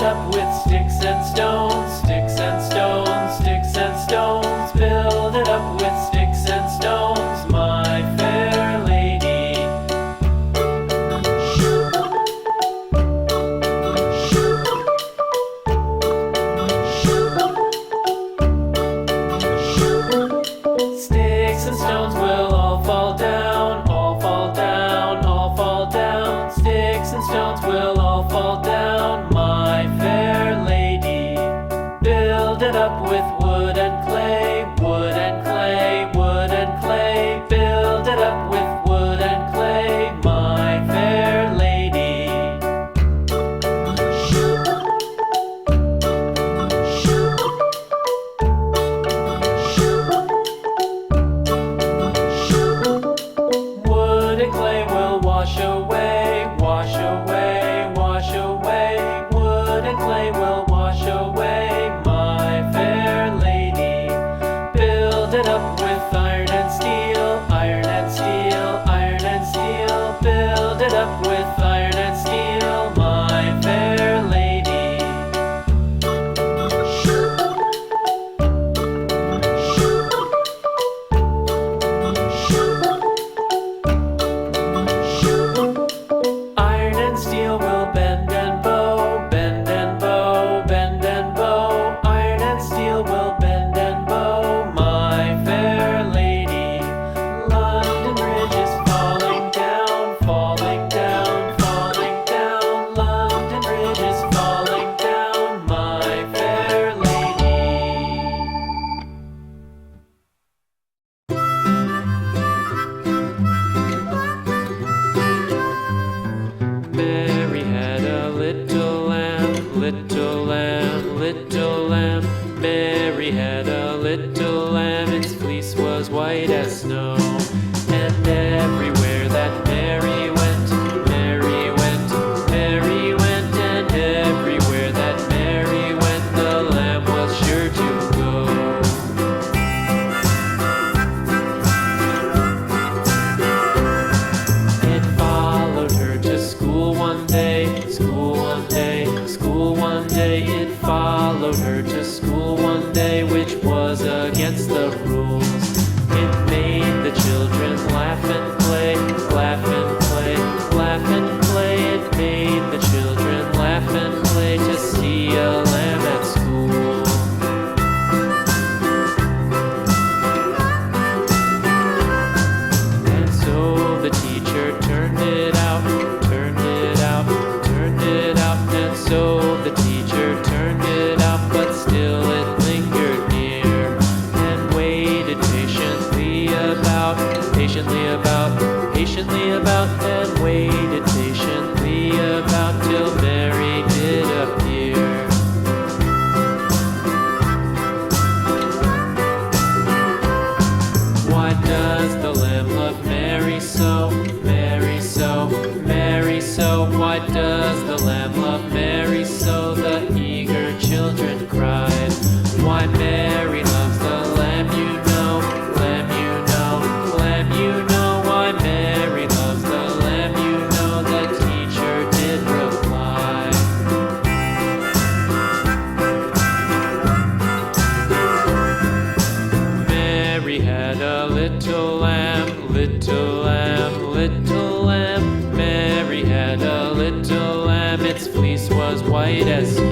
it up with sticks and stones, sticks and stones, sticks and stones. Build it up with sticks and stones, my fair lady. Sticks and stones will all fall down, all fall down, all fall down. Sticks and stones will all fall down, my fair lady. Build it up with wood and clay, wood and clay, wood and clay. Build it up with wood and clay, my fair lady. Wood and clay will wash away, wash away, wash away. Wood and clay will wash away, my fair lady. Build it up with iron and steel, iron and steel, iron and steel. Build it up with iron and steel, my fair lady. Iron and steel will bend and bow, bend and bow, bend and bow. Iron and steel will bend and bow, my fair lady. London Bridge is falling down, falling down, falling down. London Bridge is falling down, my fair lady. Mary had a little lamb, little lamb, little lamb. Mary had a little lamb, its fleece was white as snow. And everywhere that Mary went, Mary went, Mary went. And everywhere that Mary went, the lamb was sure to go. It followed her to school one day, school one day, school one day. It followed her to school one day, which was against the rules. It made the children laugh and play, laugh and play, laugh and play. It made the children laugh and play to see a lamb at school. And so the teacher turned it out, turned it out, turned it out. And so the teacher turned it out, but still it lingered near and waited patiently about, patiently about, patiently about, and waited patiently about till Mary did appear. Why does the lamb love Mary so, Mary so, Mary so? Why does the lamb love Mary so? The eager children cried. Why Mary loves the lamb, you know, lamb, you know, lamb, you know. Why Mary loves the lamb, you know, the teacher did reply. Mary had a little lamb, little lamb, little lamb. Mary had a little lamb, its fleece was white as snow.